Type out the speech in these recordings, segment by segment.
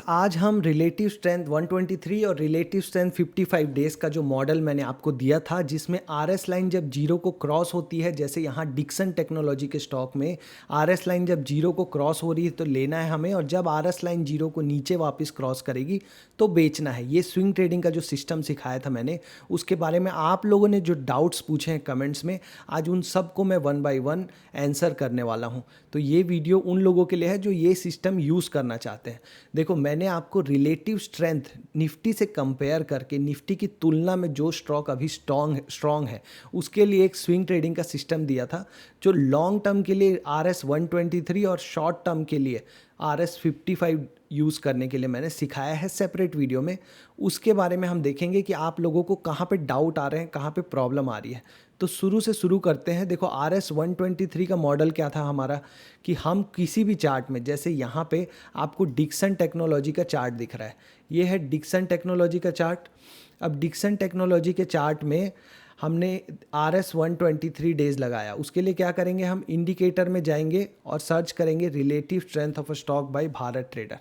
आज हम relative strength 123 और रिलेटिव स्ट्रेंथ 55 डेज का जो मॉडल मैंने आपको दिया था, जिसमें आरएस लाइन जब जीरो को क्रॉस होती है, जैसे यहाँ डिक्सन टेक्नोलॉजी के स्टॉक में आरएस लाइन जब जीरो को क्रॉस हो रही है तो लेना है हमें, और जब आरएस लाइन जीरो को नीचे वापस क्रॉस करेगी तो बेचना है। ये स्विंग ट्रेडिंग का जो सिस्टम सिखाया था मैंने, उसके बारे में आप लोगों ने जो डाउट्स पूछे हैं कमेंट्स में, आज उन सबको मैं वन बाय वन आंसर करने वाला हूँ। तो ये वीडियो उन लोगों के लिए है जो ये सिस्टम यूज़ करना चाहते हैं। देखो, मैंने आपको रिलेटिव स्ट्रेंथ निफ्टी से कंपेयर करके निफ्टी की तुलना में जो स्टॉक अभी स्ट्रॉन्ग है उसके लिए एक स्विंग ट्रेडिंग का सिस्टम दिया था, जो लॉन्ग टर्म के लिए RS 123 और शॉर्ट टर्म के लिए RS 55 यूज़ करने के लिए मैंने सिखाया है सेपरेट वीडियो में। उसके बारे में हम देखेंगे कि आप लोगों को कहाँ पे डाउट आ रहे हैं, कहाँ पे प्रॉब्लम आ रही है। तो शुरू से शुरू करते हैं। देखो, RS 123 का मॉडल क्या था हमारा, कि हम किसी भी चार्ट में, जैसे यहाँ पे आपको डिक्सन टेक्नोलॉजी का चार्ट दिख रहा है, ये है डिक्सन टेक्नोलॉजी का चार्ट। अब डिक्सन टेक्नोलॉजी के चार्ट में हमने RS 123 डेज लगाया। उसके लिए क्या करेंगे, हम इंडिकेटर में जाएंगे और सर्च करेंगे relative strength of a stock by Bharat trader.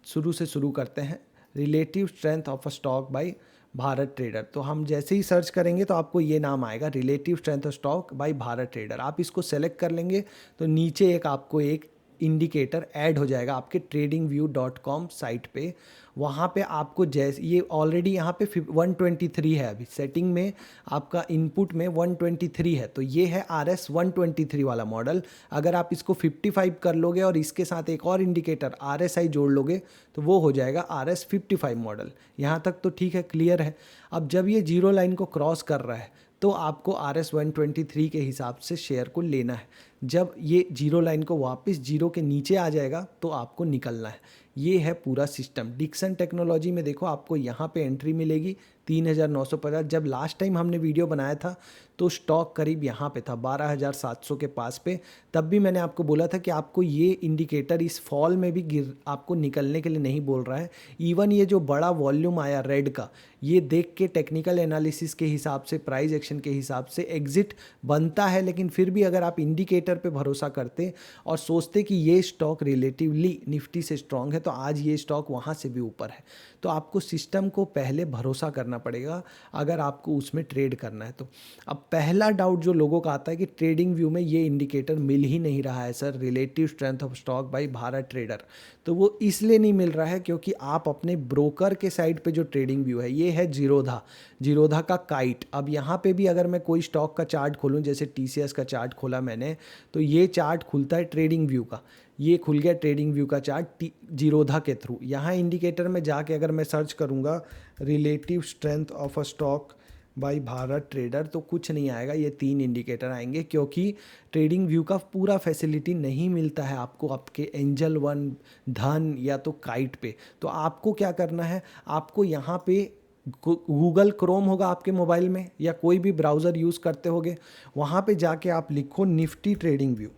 शुरू से शुरू करते हैं, relative strength of a stock by Bharat trader. तो हम जैसे ही सर्च करेंगे तो आपको ये नाम आएगा, relative strength of stock by Bharat trader. आप इसको सेलेक्ट कर लेंगे तो नीचे आपको एक इंडिकेटर ऐड हो जाएगा आपके tradingview.com साइट पे। वहाँ पे आपको जैसे ये ऑलरेडी यहाँ पे 123 है, अभी सेटिंग में आपका इनपुट में 123 है, तो ये है RS 123 वाला मॉडल। अगर आप इसको 55 कर लोगे और इसके साथ एक और इंडिकेटर RSI जोड़ लोगे तो वो हो जाएगा RS 55 मॉडल। यहाँ तक तो ठीक है, क्लियर है। अब जब ये जीरो लाइन को क्रॉस कर रहा है तो आपको RS 123 के हिसाब से शेयर को लेना है। जब ये जीरो लाइन को वापस जीरो के नीचे आ जाएगा तो आपको निकलना है। ये है पूरा सिस्टम। डिक्सन टेक्नोलॉजी में देखो, आपको यहाँ पे एंट्री मिलेगी 3950। जब लास्ट टाइम हमने वीडियो बनाया था तो स्टॉक करीब यहाँ पे था 12700 के पास पे। तब भी मैंने आपको बोला था कि आपको ये इंडिकेटर इस फॉल में भी आपको निकलने के लिए नहीं बोल रहा है। इवन ये जो बड़ा वॉल्यूम आया रेड का, ये देख के टेक्निकल एनालिसिस के हिसाब से, प्राइस एक्शन के हिसाब से एग्जिट बनता है, लेकिन फिर भी अगर आप इंडिकेटर पे भरोसा करते और सोचते कि ये स्टॉक रिलेटिवली निफ्टी से स्ट्रांग है तो आज ये स्टॉक वहाँ से भी ऊपर है। तो आपको सिस्टम को पहले भरोसा करना पड़ेगा अगर आपको उसमें ट्रेड करना है तो। अब पहला डाउट जो लोगों का आता है कि ट्रेडिंग व्यू में ये इंडिकेटर मिल ही नहीं रहा है sir, relative strength of stock by Bharat trader. तो वो इसलिए नहीं मिल रहा है क्योंकि आप अपने ब्रोकर के साइड पे जो ट्रेडिंग व्यू है, ये है जीरोधा का काइट। अब यहाँ पे भी अगर मैं कोई स्टॉक का चार्ट खोलूँ, जैसे TCS का चार्ट खोला मैंने, तो ये चार्ट खुलता है ट्रेडिंग व्यू का। ये खुल गया ट्रेडिंग व्यू का चार्ट जीरोधा के थ्रू। यहाँ इंडिकेटर में जाके अगर मैं सर्च करूँगा relative strength of a stock by Bharat trader, तो कुछ नहीं आएगा। ये 3 इंडिकेटर आएंगे क्योंकि ट्रेडिंग व्यू का पूरा फैसिलिटी नहीं मिलता है आपको आपके एंजल वन, धन या तो काइट पे। तो आपको क्या करना है, आपको यहाँ पे गूगल क्रोम होगा आपके मोबाइल में या कोई भी ब्राउज़र यूज़ करते होगे, वहाँ पे जाके आप लिखो Nifty trading view.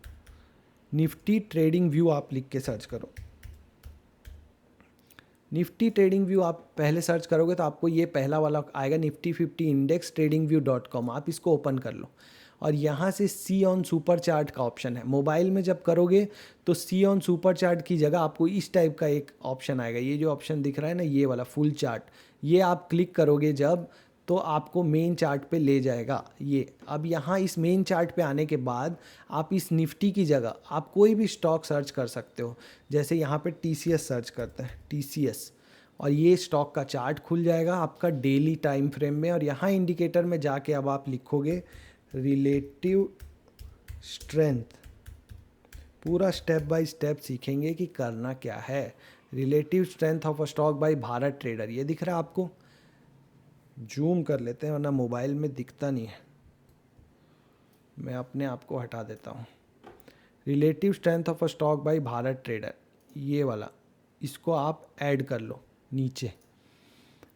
Nifty trading view आप लिख के सर्च करो। निफ्टी ट्रेडिंग व्यू आप पहले सर्च करोगे तो आपको ये पहला वाला आएगा, निफ्टी 50 इंडेक्स tradingview.com। आप इसको ओपन कर लो और यहाँ से सी ऑन सुपर चार्ट का ऑप्शन है। मोबाइल में जब करोगे तो सी ऑन सुपर चार्ट की जगह आपको इस टाइप का एक ऑप्शन आएगा। ये जो ऑप्शन दिख रहा है ना, ये वाला फुल चार्ट, ये आप क्लिक करोगे जब, तो आपको मेन चार्ट पे ले जाएगा ये। अब यहाँ इस मेन चार्ट पे आने के बाद आप इस निफ्टी की जगह आप कोई भी स्टॉक सर्च कर सकते हो। जैसे यहाँ पे TCS सर्च करते हैं, TCS, और ये स्टॉक का चार्ट खुल जाएगा आपका डेली टाइम फ्रेम में। और यहाँ इंडिकेटर में जाके अब आप लिखोगे रिलेटिव स्ट्रेंथ। पूरा स्टेप बाय स्टेप सीखेंगे कि करना क्या है। Relative strength of a stock by Bharat trader, ये दिख रहा है आपको? जूम कर लेते हैं वरना मोबाइल में दिखता नहीं है, मैं अपने आप को हटा देता हूँ। Relative strength of a stock by Bharat trader, ये वाला, इसको आप ऐड कर लो नीचे।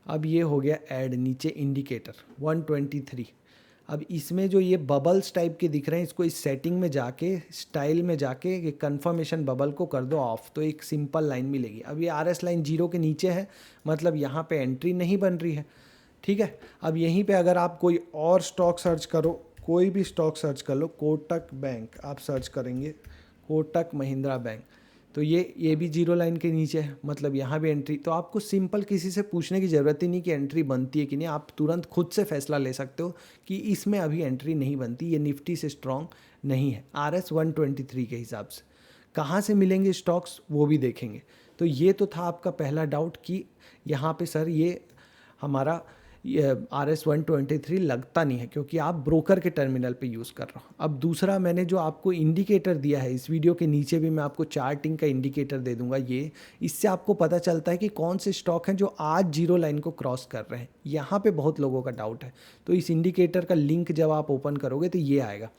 अब ये हो गया ऐड, नीचे इंडिकेटर 123। अब इसमें जो ये बबल्स टाइप के दिख रहे हैं, इसको इस सेटिंग में जाके, स्टाइल में जाके, ये कन्फर्मेशन बबल को कर दो ऑफ, तो एक सिंपल लाइन मिलेगी। अब ये RS लाइन जीरो के नीचे है, मतलब यहाँ पे एंट्री नहीं बन रही है, ठीक है। अब यहीं पे अगर आप कोई और स्टॉक सर्च करो, कोई भी स्टॉक सर्च कर लो, कोटक बैंक आप सर्च करेंगे, कोटक महिंद्रा बैंक, तो ये भी जीरो लाइन के नीचे है, मतलब यहाँ भी एंट्री। तो आपको सिंपल किसी से पूछने की ज़रूरत ही नहीं कि एंट्री बनती है कि नहीं, आप तुरंत खुद से फैसला ले सकते हो कि इसमें अभी एंट्री नहीं बनती, ये निफ्टी से स्ट्रॉन्ग नहीं है RS 123 के हिसाब से। कहाँ से मिलेंगे स्टॉक्स वो भी देखेंगे। तो ये तो था आपका पहला डाउट कि यहाँ पे सर ये हमारा RS 123 लगता नहीं है क्योंकि आप ब्रोकर के टर्मिनल पे यूज़ कर रहे हो। अब दूसरा मैंने जो आपको इंडिकेटर दिया है, इस वीडियो के नीचे भी मैं आपको चार्टिंग का इंडिकेटर दे दूंगा, ये इससे आपको पता चलता है कि कौन से स्टॉक हैं जो आज जीरो लाइन को क्रॉस कर रहे हैं। यहाँ पे बहुत लोगों का डाउट है, तो इस इंडिकेटर का लिंक जब आप ओपन करोगे तो ये आएगा।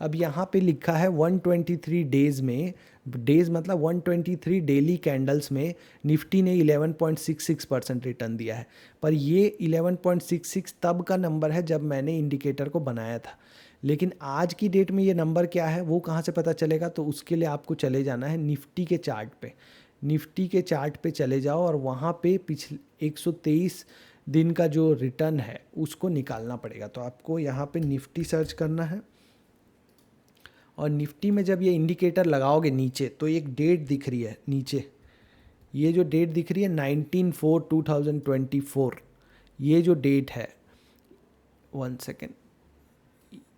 अब यहाँ पे लिखा है 123 डेज़ में, डेज़ मतलब 123 डेली कैंडल्स में निफ्टी ने 11.66% रिटर्न दिया है। पर ये 11.66 तब का नंबर है जब मैंने इंडिकेटर को बनाया था, लेकिन आज की डेट में ये नंबर क्या है वो कहाँ से पता चलेगा? तो उसके लिए आपको चले जाना है निफ्टी के चार्ट पे। निफ्टी के चार्ट पे चले जाओ और वहाँ पे पिछले 123 दिन का जो रिटर्न है उसको निकालना पड़ेगा। तो आपको यहाँ पे निफ्टी सर्च करना है और निफ्टी में जब ये इंडिकेटर लगाओगे नीचे तो एक डेट दिख रही है नीचे, ये जो डेट दिख रही है 19/4/2024, ये जो डेट है, 1 second,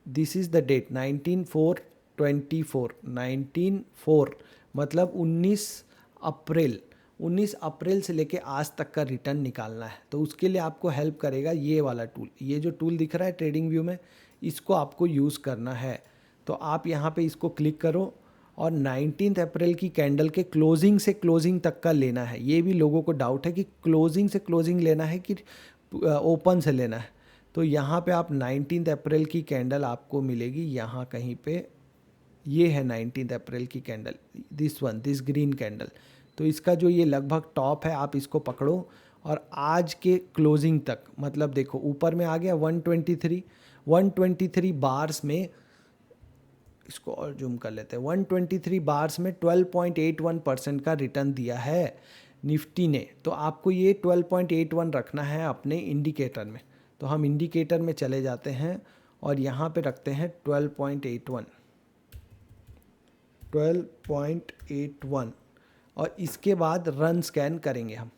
this is the date 19/4/24, 19/4 मतलब 19 अप्रैल से लेके आज तक का रिटर्न निकालना है। तो उसके लिए आपको हेल्प करेगा ये वाला टूल, ये जो टूल दिख रहा है ट्रेडिंग व्यू में, इसको आपको यूज़ करना है। तो आप यहाँ पे इसको क्लिक करो और 19 अप्रैल की कैंडल के क्लोजिंग से क्लोजिंग तक का लेना है। ये भी लोगों को डाउट है कि क्लोजिंग से क्लोजिंग लेना है कि ओपन से लेना है। तो यहाँ पे आप 19 अप्रैल की कैंडल आपको मिलेगी यहाँ कहीं पे, ये है 19 अप्रैल की कैंडल, दिस ग्रीन कैंडल। तो इसका जो ये लगभग टॉप है आप इसको पकड़ो और आज के क्लोजिंग तक, मतलब देखो ऊपर में आ गया 123 बार्स में, इसको और जूम कर लेते हैं, 123 बार्स में 12.81% का रिटर्न दिया है निफ्टी ने। तो आपको ये 12.81 रखना है अपने इंडिकेटर में। तो हम इंडिकेटर में चले जाते हैं और यहाँ पे रखते हैं 12.81 और इसके बाद रन स्कैन करेंगे हम।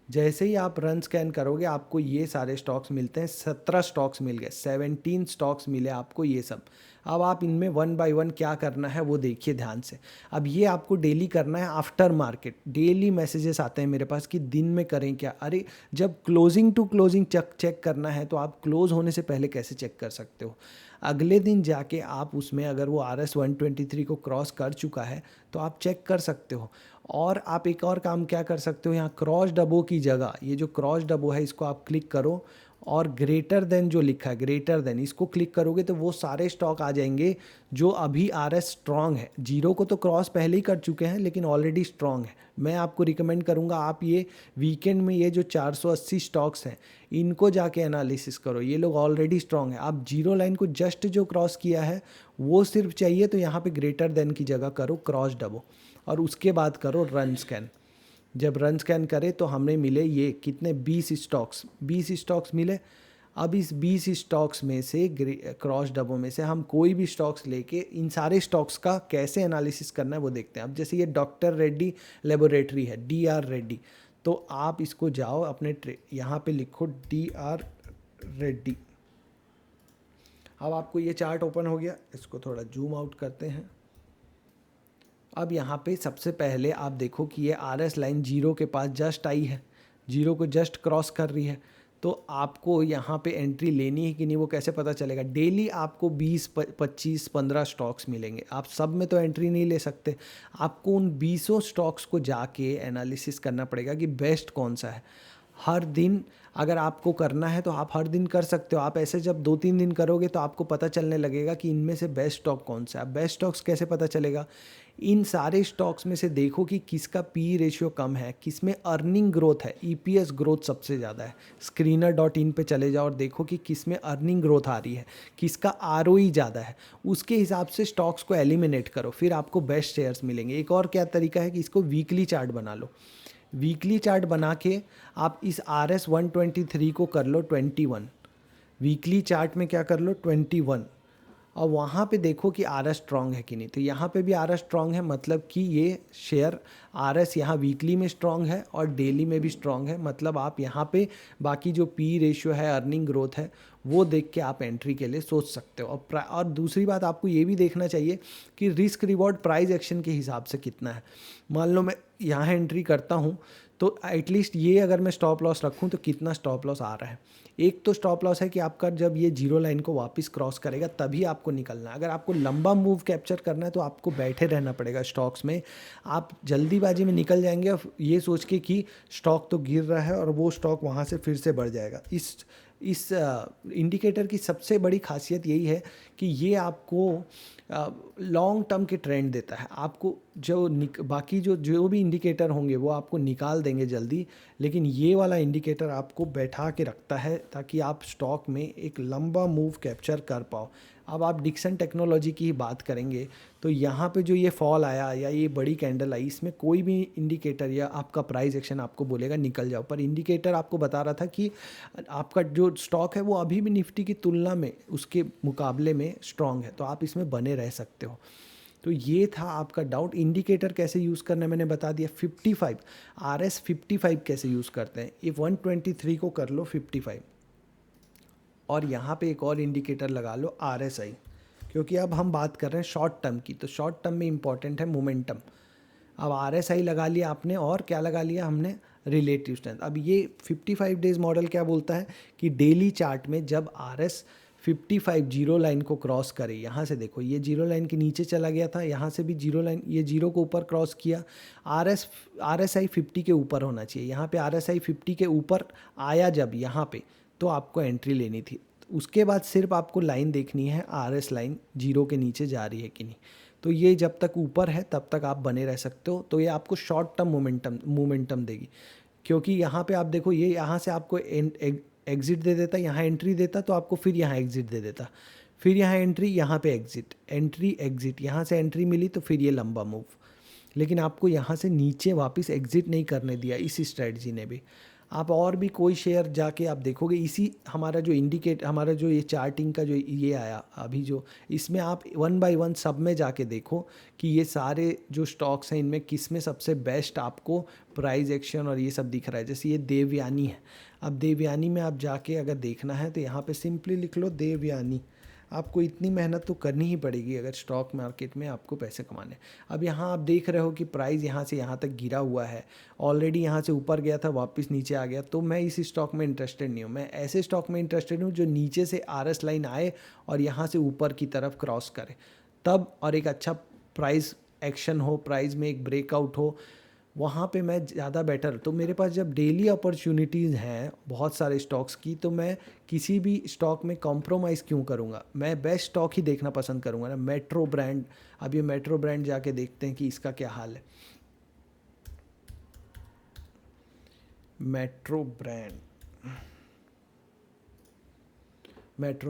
जैसे ही आप रन स्कैन करोगे आपको ये सारे स्टॉक्स मिलते हैं, 17 स्टॉक्स मिल गए, 17 स्टॉक्स मिले आपको ये सब। अब आप इनमें वन बाय वन क्या करना है वो देखिए ध्यान से। अब ये आपको डेली करना है आफ्टर मार्केट। डेली मैसेजेस आते हैं मेरे पास कि दिन में करें क्या। अरे जब क्लोजिंग टू क्लोजिंग चेक करना है तो आप क्लोज होने से पहले कैसे चेक कर सकते हो? अगले दिन जाके आप उसमें अगर वो RS 123 को क्रॉस कर चुका है तो आप चेक कर सकते हो। और आप एक और काम क्या कर सकते हो, यहाँ क्रॉस डबो की जगह ये जो क्रॉस डबो है इसको आप क्लिक करो और ग्रेटर देन जो लिखा है, ग्रेटर देन, इसको क्लिक करोगे तो वो सारे स्टॉक आ जाएंगे जो अभी RS स्ट्रॉन्ग है। जीरो को तो क्रॉस पहले ही कर चुके हैं लेकिन ऑलरेडी स्ट्रॉन्ग है। मैं आपको रिकमेंड करूंगा आप ये वीकेंड में ये जो 480 स्टॉक्स हैं इनको जाके एनालिसिस करो, ये लोग ऑलरेडी स्ट्रॉन्ग है। आप जीरो लाइन को जस्ट जो क्रॉस किया है वो सिर्फ चाहिए तो यहाँ पे ग्रेटर देन की जगह करो क्रॉस डबो और उसके बाद करो रन स्कैन। जब रन स्कैन करे तो हमें मिले ये कितने, 20 स्टॉक्स मिले। अब इस 20 स्टॉक्स में से क्रॉस डबों में से हम कोई भी स्टॉक्स लेके इन सारे स्टॉक्स का कैसे एनालिसिस करना है वो देखते हैं। अब जैसे ये डॉक्टर रेड्डी लेबोरेटरी है, DR रेड्डी, तो आप इसको जाओ अपने यहाँ पे लिखो DR रेड्डी। अब आपको ये चार्ट ओपन हो गया, इसको थोड़ा जूम आउट करते हैं। अब यहाँ पे सबसे पहले आप देखो कि ये RS लाइन जीरो के पास जस्ट आई है, जीरो को जस्ट क्रॉस कर रही है। तो आपको यहाँ पे एंट्री लेनी है कि नहीं वो कैसे पता चलेगा? डेली आपको 20, 25, 15 स्टॉक्स मिलेंगे, आप सब में तो एंट्री नहीं ले सकते। आपको उन 20 स्टॉक्स को जाके एनालिसिस करना पड़ेगा कि बेस्ट कौन सा है। हर दिन अगर आपको करना है तो आप हर दिन कर सकते हो। आप ऐसे जब 2-3 दिन करोगे तो आपको पता चलने लगेगा कि इनमें से बेस्ट स्टॉक कौन सा है। बेस्ट स्टॉक्स कैसे पता चलेगा? इन सारे स्टॉक्स में से देखो कि किसका PE रेशियो कम है, किसमें अर्निंग ग्रोथ है, EPS ग्रोथ सबसे ज़्यादा है। Screener.in पे चले जाओ और देखो कि किसमें अर्निंग ग्रोथ आ रही है, किसका ROE ज़्यादा है। उसके हिसाब से स्टॉक्स को एलिमिनेट करो, फिर आपको बेस्ट शेयर्स मिलेंगे। एक और क्या तरीका है कि इसको वीकली चार्ट बना लो। वीकली चार्ट बना के आप इस RS 123 को कर लो 21। वीकली चार्ट में क्या कर लो 21, और वहाँ पे देखो कि आर एस स्ट्रॉन्ग है कि नहीं। तो यहाँ पे भी आर एस स्ट्रॉन्ग है, मतलब कि ये शेयर आर एस यहाँ वीकली में स्ट्रॉन्ग है और डेली में भी स्ट्रॉन्ग है। मतलब आप यहाँ पे बाकी जो पी रेशियो है, अर्निंग ग्रोथ है, वो देख के आप एंट्री के लिए सोच सकते हो। और दूसरी बात आपको ये भी देखना चाहिए कि रिस्क रिवॉर्ड प्राइस एक्शन के हिसाब से कितना है। मान लो मैं यहाँ एंट्री करता हूँ तो एटलीस्ट ये अगर मैं स्टॉप लॉस रखूँ तो कितना स्टॉप लॉस आ रहा है। एक तो स्टॉप लॉस है कि आपका जब ये जीरो लाइन को वापस क्रॉस करेगा तभी आपको निकलना है। अगर आपको लंबा मूव कैप्चर करना है तो आपको बैठे रहना पड़ेगा स्टॉक्स में। आप जल्दीबाजी में निकल जाएंगे और ये सोच के कि स्टॉक तो गिर रहा है और वो स्टॉक वहाँ से फिर से बढ़ जाएगा। इस इंडिकेटर की सबसे बड़ी खासियत यही है कि ये आपको लॉन्ग टर्म के ट्रेंड देता है। आपको जो बाकी जो भी इंडिकेटर होंगे वो आपको निकाल देंगे जल्दी, लेकिन ये वाला इंडिकेटर आपको बैठा के रखता है ताकि आप स्टॉक में एक लंबा मूव कैप्चर कर पाओ। अब आप डिक्सन टेक्नोलॉजी की ही बात करेंगे तो यहाँ पे जो ये फॉल आया या ये बड़ी कैंडल आई, इसमें कोई भी इंडिकेटर या आपका प्राइस एक्शन आपको बोलेगा निकल जाओ, पर इंडिकेटर आपको बता रहा था कि आपका जो स्टॉक है वो अभी भी निफ्टी की तुलना में उसके मुकाबले में स्ट्रांग है, तो आप इसमें बने रह सकते हो। तो ये था आपका डाउट। इंडिकेटर कैसे यूज़ करना है मैंने बता दिया। 55 RS 55 कैसे यूज़ करते हैं, ये 123 को कर लो 55 और यहाँ पे एक और इंडिकेटर लगा लो RSI, क्योंकि अब हम बात कर रहे हैं शॉर्ट टर्म की, तो शॉर्ट टर्म में इंपॉर्टेंट है मोमेंटम। अब RSI लगा लिया आपने और क्या लगा लिया हमने, रिलेटिव स्ट्रेंथ। अब ये 55 डेज मॉडल क्या बोलता है कि डेली चार्ट में जब RS 55 जीरो लाइन को क्रॉस करे, यहाँ से देखो ये जीरो लाइन के नीचे चला गया था, यहाँ से भी जीरो लाइन, ये जीरो को ऊपर क्रॉस किया, RSI 50 के ऊपर होना चाहिए। यहाँ पे RSI 50 के ऊपर आया जब यहाँ पे, तो आपको एंट्री लेनी थी। उसके बाद सिर्फ आपको लाइन देखनी है, RS लाइन जीरो के नीचे जा रही है कि नहीं। तो ये जब तक ऊपर है तब तक आप बने रह सकते हो, तो ये आपको शॉर्ट टर्म मोमेंटम देगी। क्योंकि यहाँ पे आप देखो ये यहाँ से आपको एग्जिट दे देता, यहाँ एंट्री देता तो आपको फिर यहाँ एग्जिट दे देता, फिर यहाँ एंट्री, यहाँ पे एग्जिट, एंट्री एग्जिट, यहाँ से एंट्री मिली तो फिर ये लंबा मूव। लेकिन आपको यहाँ से नीचे वापस एग्जिट नहीं करने दिया इस स्ट्रेटजी ने भी। आप और भी कोई शेयर जाके आप देखोगे, इसी हमारा जो हमारा जो ये चार्टिंग का जो ये आया अभी जो, इसमें आप 1 बाय 1 सब में जाके देखो कि ये सारे जो स्टॉक्स हैं इनमें किस में सबसे बेस्ट आपको प्राइस एक्शन और ये सब दिख रहा है। जैसे ये देवयानी है, अब देवयानी में आप जाके अगर देखना है तो यहाँ पे सिंपली लिख लो देवयानी। आपको इतनी मेहनत तो करनी ही पड़ेगी अगर स्टॉक मार्केट में आपको पैसे कमाने। अब यहाँ आप देख रहे हो कि प्राइस यहाँ से यहाँ तक गिरा हुआ है, ऑलरेडी यहाँ से ऊपर गया था वापस नीचे आ गया, तो मैं इस स्टॉक में इंटरेस्टेड नहीं हूँ। मैं ऐसे स्टॉक में इंटरेस्टेड हूँ जो नीचे से RS लाइन आए और यहाँ से ऊपर की तरफ क्रॉस करे तब, और एक अच्छा प्राइस एक्शन हो, प्राइस में एक ब्रेकआउट हो, वहाँ पे मैं ज़्यादा बेटर। तो मेरे पास जब डेली अपॉर्चुनिटीज़ हैं बहुत सारे स्टॉक्स की, तो मैं किसी भी स्टॉक में कॉम्प्रोमाइज़ क्यों करूँगा, मैं बेस्ट स्टॉक ही देखना पसंद करूँगा ना। मेट्रो ब्रांड, अब ये मेट्रो ब्रांड जाके देखते हैं कि इसका क्या हाल है। मेट्रो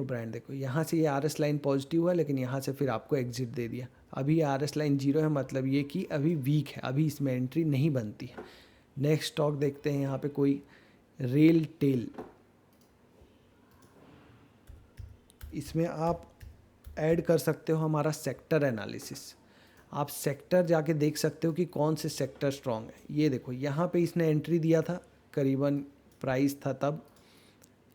ब्रांड देखो, यहाँ से ये RS लाइन पॉजिटिव हुआ लेकिन यहाँ से फिर आपको एग्जिट दे दिया। अभी RS लाइन जीरो है, मतलब ये कि अभी वीक है, अभी इसमें एंट्री नहीं बनती है। नेक्स्ट स्टॉक देखते हैं यहाँ पे कोई रेल टेल, इसमें आप ऐड कर सकते हो हमारा सेक्टर एनालिसिस। आप सेक्टर जाके देख सकते हो कि कौन से सेक्टर स्ट्रॉन्ग है। ये देखो यहाँ पे इसने एंट्री दिया था, करीबन प्राइस था तब,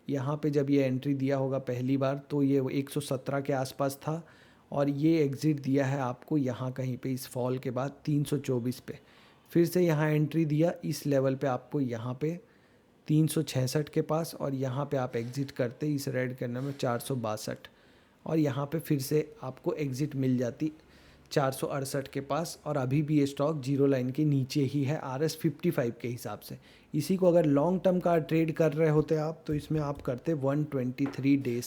यहाँ पे जब ये एंट्री दिया होगा पहली बार तो ये 117 के आसपास था, और ये एग्ज़िट दिया है आपको यहाँ कहीं पे इस फॉल के बाद 324 पे। फिर से यहाँ एंट्री दिया इस लेवल पे आपको यहाँ पे 366 के पास, और यहाँ पे आप एग्ज़िट करते इस रेड कैंडल में 462, और यहाँ पे फिर से आपको एग्ज़िट मिल जाती 468 के पास। और अभी भी ये स्टॉक जीरो लाइन के नीचे ही है RS 55 के हिसाब से। इसी को अगर लॉन्ग टर्म का ट्रेड कर रहे होते आप तो इसमें आप करते 123 डेज़,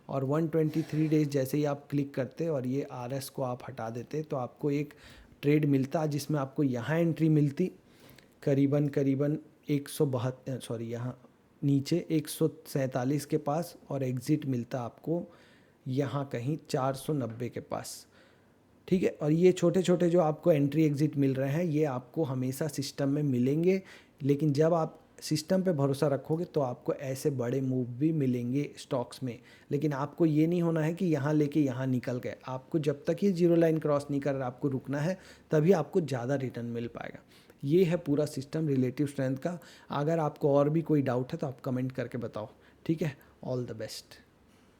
और 123 डेज़ जैसे ही आप क्लिक करते और ये RS को आप हटा देते तो आपको एक ट्रेड मिलता जिसमें आपको यहाँ एंट्री मिलती करीबन 172, सॉरी यहाँ नीचे 147 के पास, और एग्ज़िट मिलता आपको यहाँ कहीं 490 के पास। ठीक है, और ये छोटे छोटे जो आपको एंट्री एग्ज़िट मिल रहे हैं ये आपको हमेशा सिस्टम में मिलेंगे, लेकिन जब आप सिस्टम पे भरोसा रखोगे तो आपको ऐसे बड़े मूव भी मिलेंगे स्टॉक्स में। लेकिन आपको ये नहीं होना है कि यहाँ लेके यहाँ निकल गए, आपको जब तक ये जीरो लाइन क्रॉस नहीं कर रहा आपको रुकना है, तभी आपको ज़्यादा रिटर्न मिल पाएगा। ये है पूरा सिस्टम रिलेटिव स्ट्रेंथ का। अगर आपको और भी कोई डाउट है तो आप कमेंट करके बताओ, ठीक है। All the best.